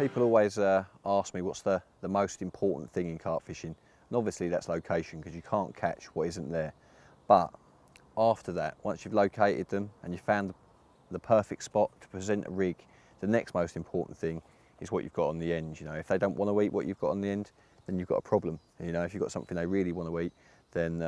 People always ask me what's the most important thing in carp fishing, and obviously that's location, because you can't catch what isn't there. But after that, once you've located them and you've found the perfect spot to present a rig, the next most important thing is what you've got on the end. You know, if they don't want to eat what you've got on the end, then you've got a problem. You know, if you've got something they really want to eat, then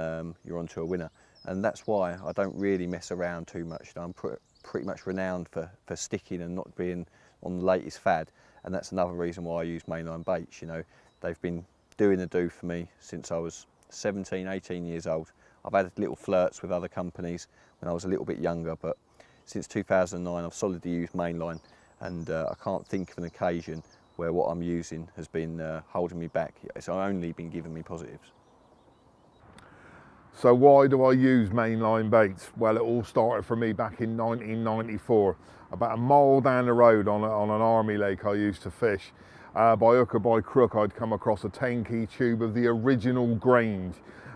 you're onto a winner. And that's why I don't really mess around too much. You know, I'm pretty much renowned for sticking and not being on the latest fad. And that's another reason why I use Mainline baits. You know, they've been doing the do for me since I was 17, 18 years old. I've had little flirts with other companies when I was a little bit younger, but since 2009 I've solidly used Mainline, and I can't think of an occasion where what I'm using has been holding me back. It's only been giving me positives. So why do I use Mainline baits? Well, it all started for me back in 1994. About a mile down the road on an army lake I used to fish. By hook or by crook, I'd come across a 10-key tube of the original Grange.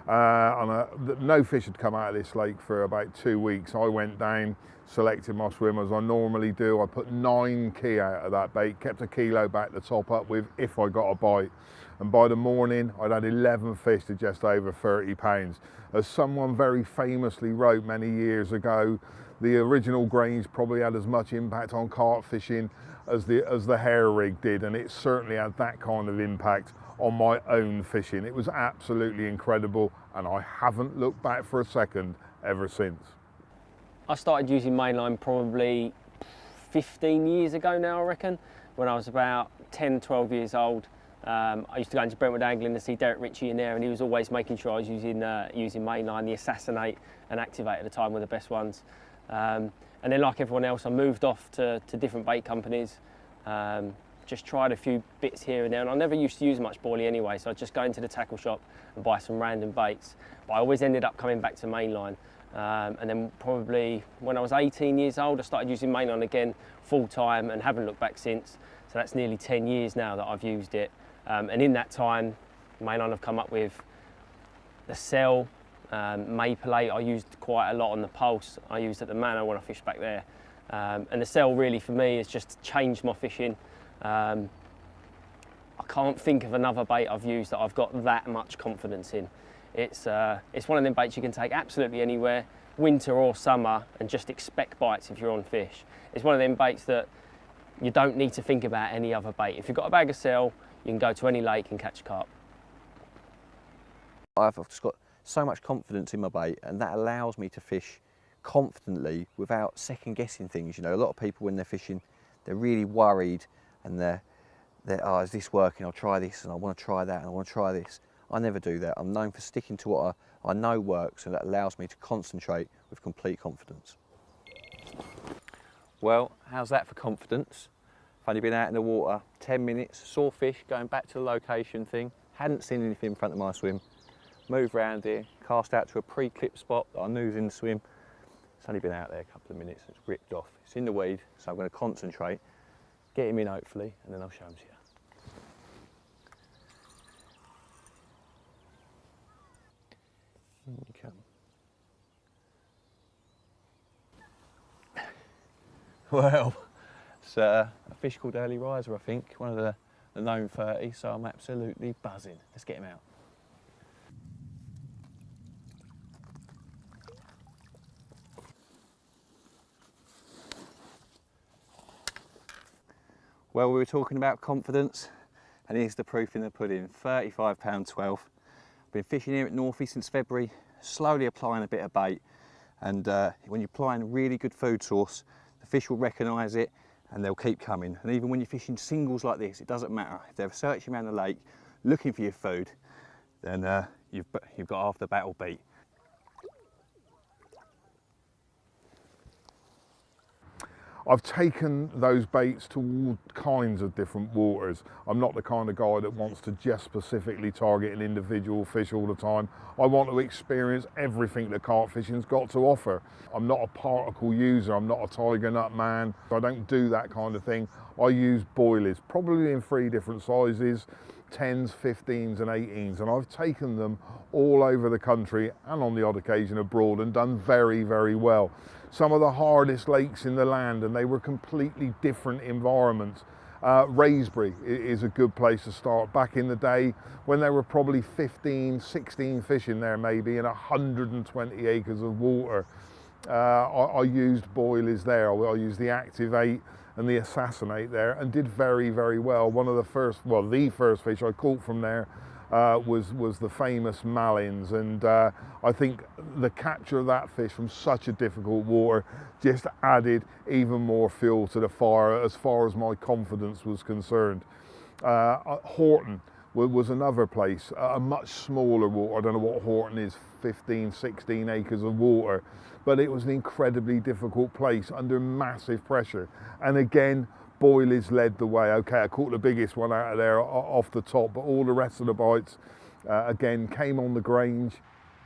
No fish had come out of this lake for about 2 weeks. I went down, selected my swim as I normally do. I put 9 key out of that bait, kept a kilo back to top up with if I got a bite. And by the morning, I'd had 11 fish to just over 30 pounds. As someone very famously wrote many years ago, the original Grange probably had as much impact on carp fishing as the hair rig did, and it certainly had that kind of impact on my own fishing. It was absolutely incredible, and I haven't looked back for a second ever since. I started using Mainline probably 15 years ago now, I reckon, when I was about 10, 12 years old. I used to go into Brentwood angling and see Derek Ritchie in there, and he was always making sure I was using Mainline. The Assassinate and Activate at the time were the best ones. And then, like everyone else, I moved off to different bait companies. Just tried a few bits here and there, and I never used to use much boilie anyway, so I'd just go into the tackle shop and buy some random baits. But I always ended up coming back to Mainline. And then probably when I was 18 years old, I started using Mainline again full time and haven't looked back since. So that's nearly 10 years now that I've used it. And in that time, Mainline have come up with the Cell, Maple 8 I used quite a lot on the Pulse. I used at the Manor when I fished back there. And the Cell really for me has just changed my fishing. I can't think of another bait I've used that I've got that much confidence in. It's one of them baits you can take absolutely anywhere, winter or summer, and just expect bites if you're on fish. It's one of them baits that you don't need to think about any other bait. If you've got a bag of Cell, you can go to any lake and catch carp. I've just got so much confidence in my bait, and that allows me to fish confidently without second guessing things. You know, a lot of people when they're fishing, they're really worried, and they're oh, is this working? I'll try this, and I want to try that, and I want to try this. I never do that. I'm known for sticking to what I know works, and that allows me to concentrate with complete confidence. Well, how's that for confidence? I've only been out in the water 10 minutes, saw fish, going back to the location thing, hadn't seen anything in front of my swim, moved around here, cast out to a pre-clip spot that I knew was in the swim. It's only been out there a couple of minutes, it's ripped off. It's in the weed, so I'm going to concentrate, get him in hopefully, and then I'll show him to you. Here you come. Well, it's a fish called Early Riser, I think, one of the known 30, so I'm absolutely buzzing. Let's get him out. Well, we were talking about confidence, and here's the proof in the pudding. £35.12. I've been fishing here at Northie since February, slowly applying a bit of bait, and when you're applying a really good food source, the fish will recognise it and they'll keep coming. And even when you're fishing singles like this, it doesn't matter. If they're searching around the lake looking for your food, then you've got half the battle beat. I've taken those baits to all kinds of different waters. I'm not the kind of guy that wants to just specifically target an individual fish all the time. I want to experience everything that carp fishing's got to offer. I'm not a particle user, I'm not a tiger nut man. I don't do that kind of thing. I use boilies, probably in 3 different sizes, 10s, 15s and 18s, and I've taken them all over the country and on the odd occasion abroad and done very, very well. Some of the hardest lakes in the land, and they were completely different environments, Raisbury is a good place to start. Back in the day when there were probably 15, 16 fish in there maybe in 120 acres of water, I used boilies there. I used the Activate and the Assassinate there and did very, very well. One of the first, well, the first fish I caught from there was the famous Malins, and I think the capture of that fish from such a difficult water just added even more fuel to the fire as far as my confidence was concerned. Horton was another place, a much smaller water. I don't know what Horton is, 15, 16 acres of water, but it was an incredibly difficult place under massive pressure. And again, boilies led the way. Okay, I caught the biggest one out of there off the top, but all the rest of the bites, again, came on the Grange.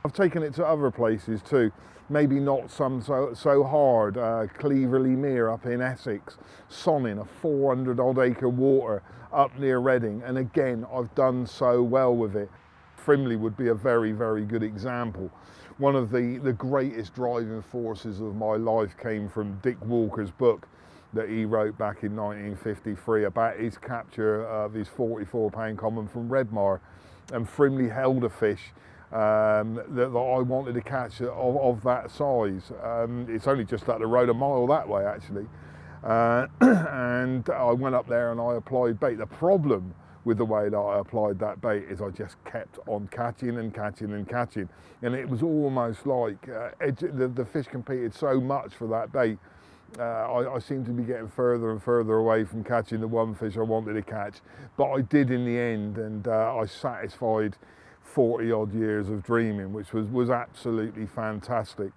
I've taken it to other places too, maybe not some so hard. Cleverley Mere up in Essex, Sonning, a 400 odd acre water up near Reading, and again, I've done so well with it. Frimley would be a very, very good example. One of the greatest driving forces of my life came from Dick Walker's book that he wrote back in 1953 about his capture of his 44-pound common from Redmar. And Frimley held a fish that I wanted to catch of that size. It's only just up the road, a mile that way actually. And I went up there and I applied bait. The problem with the way that I applied that bait is I just kept on catching and catching and catching. And it was almost like the fish competed so much for that bait. I seemed to be getting further and further away from catching the one fish I wanted to catch, but I did in the end, and I satisfied 40 odd years of dreaming, which was absolutely fantastic.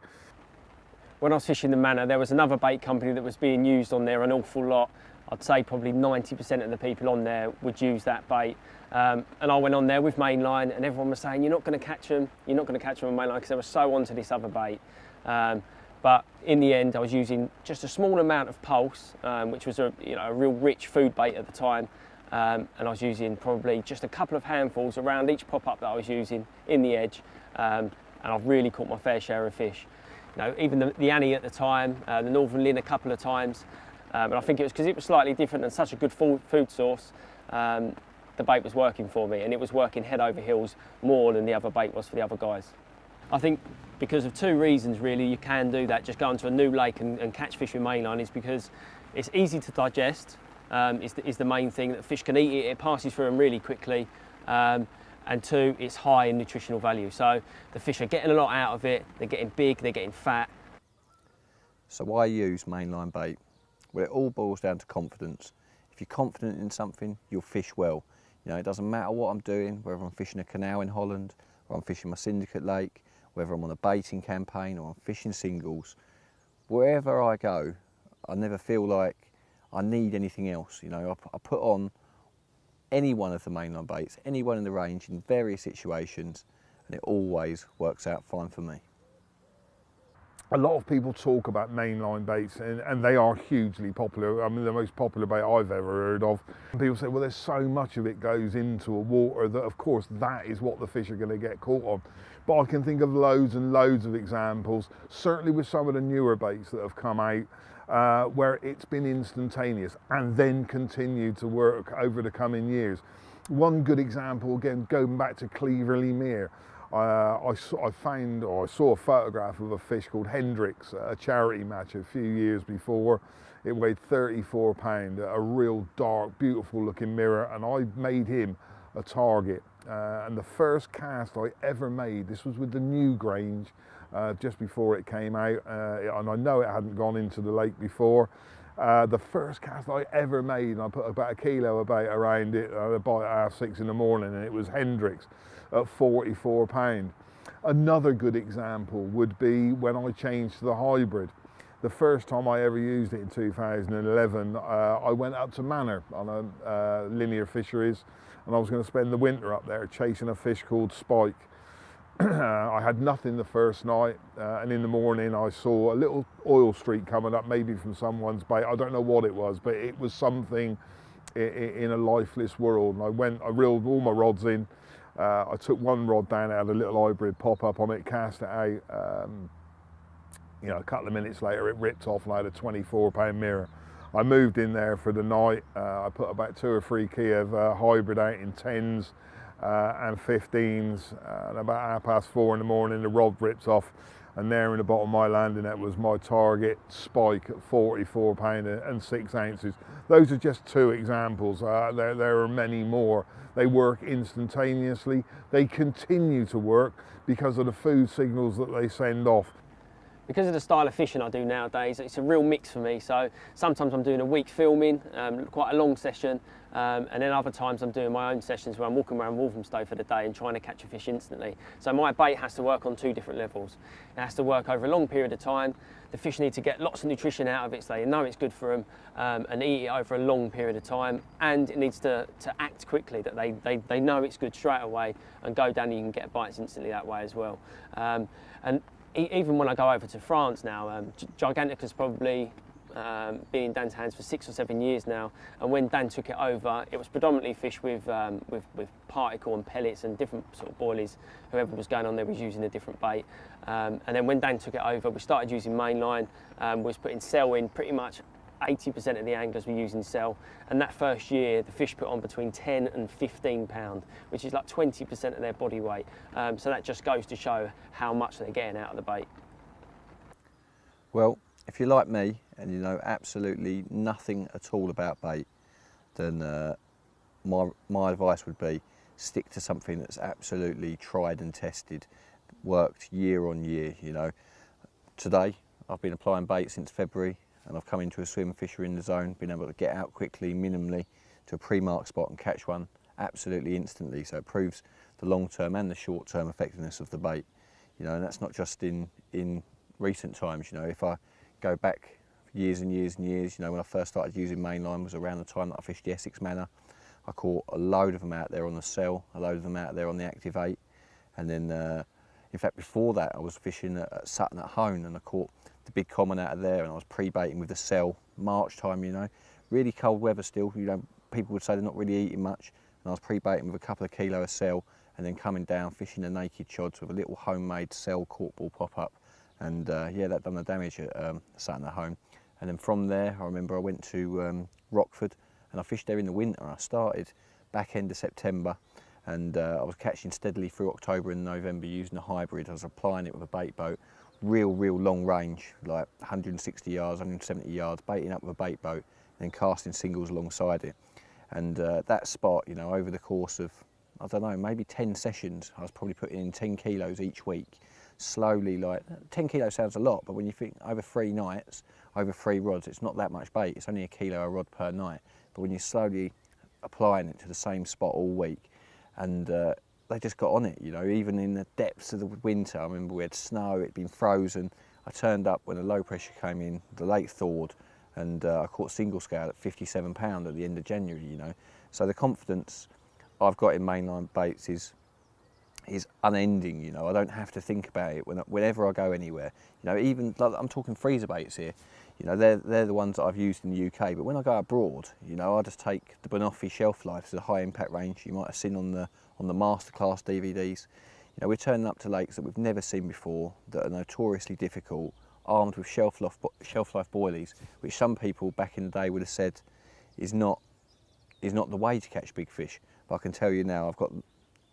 When I was fishing the Manor, there was another bait company that was being used on there an awful lot. I'd say probably 90% of the people on there would use that bait. And I went on there with Mainline, and everyone was saying, you're not going to catch them, you're not going to catch them on Mainline, because they were so onto this other bait. But in the end, I was using just a small amount of pulse, which was a real rich food bait at the time. And I was using probably just a couple of handfuls around each pop-up that I was using in the edge. And I've really caught my fair share of fish. Even the Annie at the time, the Northern Lynn a couple of times. And I think it was because it was slightly different and such a good food source. The bait was working for me, and it was working head over heels more than the other bait was for the other guys. I think because of two reasons really you can do that, just go into a new lake and catch fish with Mainline, is because it's easy to digest, is the main thing, that fish can eat it, it passes through them really quickly, and two, it's high in nutritional value. So the fish are getting a lot out of it, they're getting big, they're getting fat. So why use Mainline bait? Well, it all boils down to confidence. If you're confident in something, you'll fish well. It doesn't matter what I'm doing, whether I'm fishing a canal in Holland, or I'm fishing my syndicate lake, whether I'm on a baiting campaign or I'm fishing singles. Wherever I go, I never feel like I need anything else. I put on any one of the Mainline baits, any one in the range in various situations, and it always works out fine for me. A lot of people talk about Mainline baits, and they are hugely popular. I mean, the most popular bait I've ever heard of. People say, well, there's so much of it goes into a water that, of course, that is what the fish are going to get caught on. But I can think of loads and loads of examples, certainly with some of the newer baits that have come out, where it's been instantaneous and then continued to work over the coming years. One good example, again, going back to Cleverley Mere. I saw a photograph of a fish called Hendrix, a charity match a few years before. It weighed 34 pounds, a real dark, beautiful looking mirror, and I made him a target. And the first cast I ever made, this was with the new Grange, just before it came out, and I know it hadn't gone into the lake before. The first cast I ever made, and I put about a kilo of bait around it, about 6:30 in the morning, and it was Hendrix at 44 pound. Another good example would be when I changed to the hybrid. The first time I ever used it in 2011, I went up to Manor on a linear fisheries, and I was going to spend the winter up there chasing a fish called Spike. I had nothing the first night, and in the morning I saw a little oil streak coming up, maybe from someone's bait. I don't know what it was, but it was something in a lifeless world. And I reeled all my rods in. I took one rod down, out, a little hybrid pop up on it, cast it out. A couple of minutes later it ripped off, and I had a 24 pound mirror. I moved in there for the night. I put about 2 or 3 key of hybrid out in 10s and 15s, and about 4:30 in the morning the rod rips off, and there in the bottom of my landing net was my target spike at 44 pound and 6 ounces. Those are just 2 examples. There are many more. They work instantaneously. They continue to work because of the food signals that they send off. Because of the style of fishing I do nowadays, it's a real mix for me. So sometimes I'm doing a week filming, quite a long session, and then other times I'm doing my own sessions where I'm walking around Walthamstow for the day and trying to catch a fish instantly. So my bait has to work on 2 different levels. It has to work over a long period of time. The fish need to get lots of nutrition out of it so they know it's good for them, and eat it over a long period of time. And it needs to act quickly, that they know it's good straight away and go down and you can get bites instantly that way as well. And even when I go over to France now, Gigantica's probably been in Dan's hands for 6 or 7 years now, and when Dan took it over, it was predominantly fish with particle and pellets and different sort of boilies. Whoever was going on there was using a different bait. And then when Dan took it over, we started using Mainline. We was putting cell in. Pretty much 80% of the anglers were using cell, and that first year the fish put on between 10 and 15 pound, which is like 20% of their body weight. So that just goes to show how much they're getting out of the bait. Well, if you're like me and you know absolutely nothing at all about bait, then my advice would be stick to something that's absolutely tried and tested, worked year on year. You know, today I've been applying bait since February, and I've come into a swim fisher in the zone, been able to get out quickly, minimally, to a pre-marked spot and catch one absolutely instantly. So it proves the long-term and the short-term effectiveness of the bait. You know, and that's not just in recent times. You know, if I go back years and years and years, you know, when I first started using Mainline was around the time that I fished the Essex Manor. I caught a load of them out there on the cell, a load of them out there on the Active 8, and then in fact before that I was fishing at Sutton at Hone, and I caught the big common out of there, and I was pre-baiting with the cell, March time, you know, really cold weather still, you know, people would say they're not really eating much, and I was pre-baiting with a couple of kilo of cell, and then coming down fishing the naked chods with a little homemade cell cork ball pop-up, and yeah, that done the damage at Sutton at Home. And then from there I remember I went to Rockford, and I fished there in the winter. I started back end of September, and I was catching steadily through October and November using a hybrid. I was applying it with a bait boat, real long range, like 160 yards, 170 yards, baiting up with a bait boat, and then casting singles alongside it. And that spot, you know, over the course of, I don't know, maybe 10 sessions, I was probably putting in 10 kilos each week, slowly. Like 10 kilos sounds a lot, but when you think over 3 nights, over 3 rods, it's not that much bait. It's only a kilo a rod per night. But when you're slowly applying it to the same spot all week, and they just got on it, you know, even in the depths of the winter. I remember we had snow, it'd been frozen. I turned up when the low pressure came in, the lake thawed, and I caught single scale at 57 pound at the end of January, you know. So the confidence I've got in Mainline baits is unending, you know. I don't have to think about it whenever I go anywhere. You know, even, like, I'm talking freezer baits here, you know, they're the ones that I've used in the UK, but when I go abroad, you know, I just take the Banoffee Shelf Life, it's a high impact range you might have seen on the Masterclass DVDs. You know, we're turning up to lakes that we've never seen before, that are notoriously difficult, armed with shelf life boilies, which some people back in the day would have said is not the way to catch big fish. But I can tell you now, I've got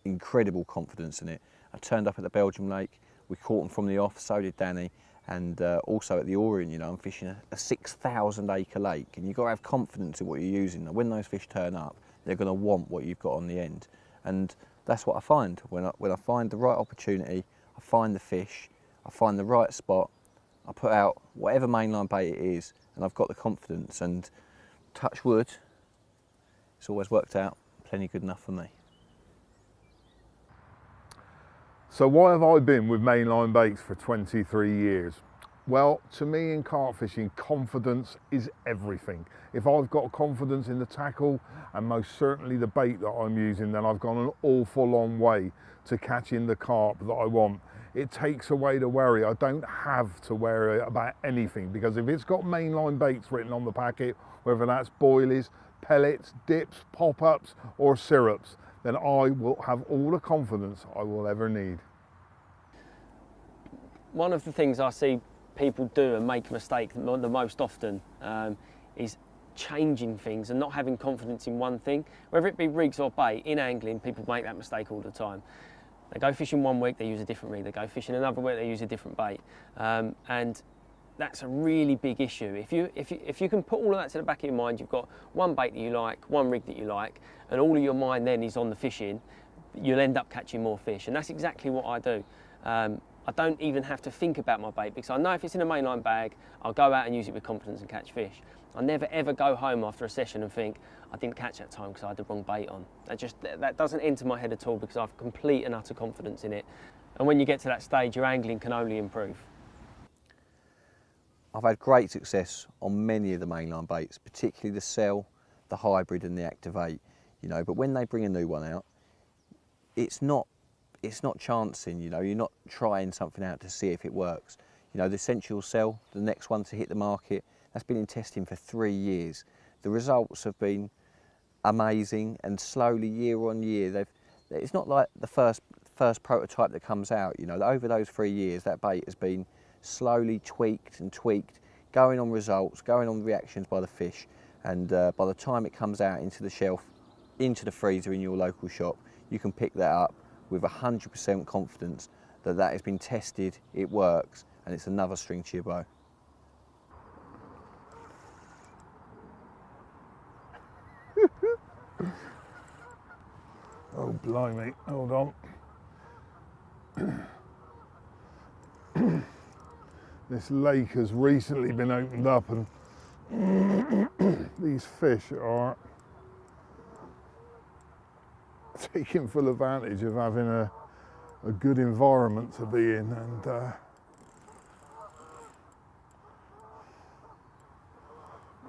incredible confidence in it. I turned up at the Belgium lake, we caught them from the off, so did Danny, and also at the Orient, you know, I'm fishing a 6,000 acre lake, and you've got to have confidence in what you're using. Now, when those fish turn up, they're going to want what you've got on the end, and that's what I find. When I find the right opportunity, I find the fish, I find the right spot, I put out whatever Mainline bait it is, and I've got the confidence, and touch wood, it's always worked out plenty good enough for me. So why have I been with Mainline baits for 23 years? Well, to me in carp fishing, confidence is everything. If I've got confidence in the tackle and most certainly the bait that I'm using, then I've gone an awful long way to catching the carp that I want. It takes away the worry. I don't have to worry about anything, because if it's got Mainline baits written on the packet, whether that's boilies, pellets, dips, pop-ups or syrups, then I will have all the confidence I will ever need. One of the things I see people do and make a mistake the most often is changing things and not having confidence in one thing. Whether it be rigs or bait, in angling, people make that mistake all the time. They go fishing one week, they use a different rig. They go fishing another week, they use a different bait. And that's a really big issue. If you can put all of that to the back of your mind, you've got one bait that you like, one rig that you like, and all of your mind then is on the fishing, you'll end up catching more fish. And that's exactly what I do. I don't even have to think about my bait, because I know if it's in a mainline bag, I'll go out and use it with confidence and catch fish. I never ever go home after a session and think, I didn't catch that time because I had the wrong bait on. That doesn't enter my head at all, because I have complete and utter confidence in it. And when you get to that stage, your angling can only improve. I've had great success on many of the mainline baits, particularly the Cell, the Hybrid and the Activate, you know, but when they bring a new one out, it's not chancing, you know, you're not trying something out to see if it works. You know, the Essential Cell, the next one to hit the market, that's been in testing for 3 years. The results have been amazing, and slowly, year on year, it's not like the first prototype that comes out, you know, over those 3 years, that bait has been slowly tweaked and tweaked, going on results, going on reactions by the fish, and by the time it comes out into the shelf, into the freezer in your local shop, you can pick that up with 100% confidence that that has been tested, it works, and it's another string to your bow. Oh blimey, hold on. This lake has recently been opened up, and these fish are taking full advantage of having a good environment to be in, and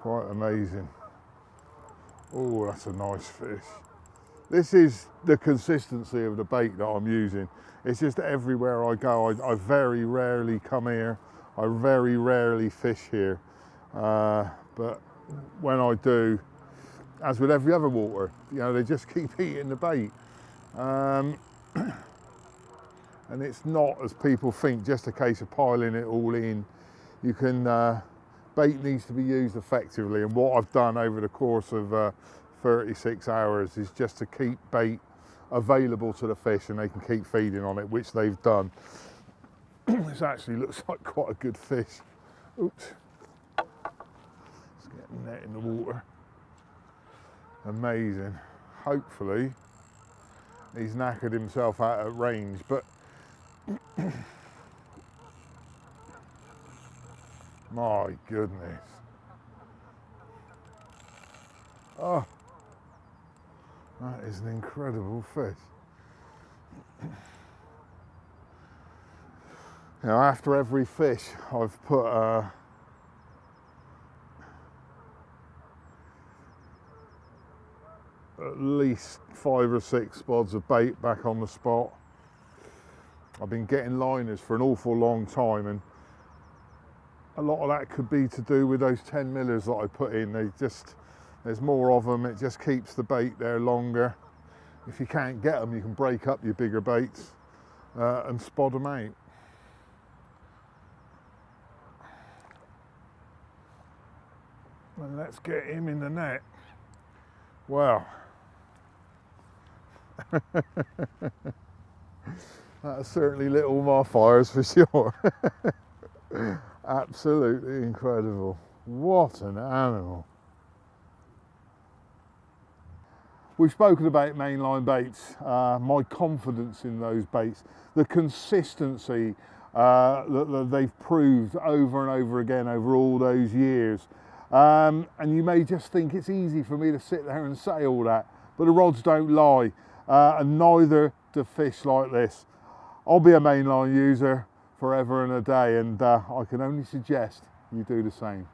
quite amazing. Oh, that's a nice fish. This is the consistency of the bait that I'm using. It's just everywhere I go, I very rarely come here. I very rarely fish here. But when I do, as with every other water, you know, they just keep eating the bait. And it's not, as people think, just a case of piling it all in. You can, bait needs to be used effectively, and what I've done over the course of 36 hours is just to keep bait available to the fish and they can keep feeding on it, which they've done. This actually looks like quite a good fish. Oops. Let's get a net in the water. Amazing. Hopefully he's knackered himself out at range, but my goodness. Oh, that is an incredible fish. Now, after every fish, I've put at least 5 or 6 spods of bait back on the spot. I've been getting liners for an awful long time, and a lot of that could be to do with those 10 millers that I put in. There's more of them, it just keeps the bait there longer. If you can't get them, you can break up your bigger baits and spod them out. And let's get him in the net. Wow. That certainly lit all my fires for sure. Absolutely incredible. What an animal. We've spoken about mainline baits, my confidence in those baits, the consistency that they've proved over and over again over all those years. And you may just think it's easy for me to sit there and say all that, but the rods don't lie, and neither do fish like this. I'll be a mainline user forever and a day, and I can only suggest you do the same.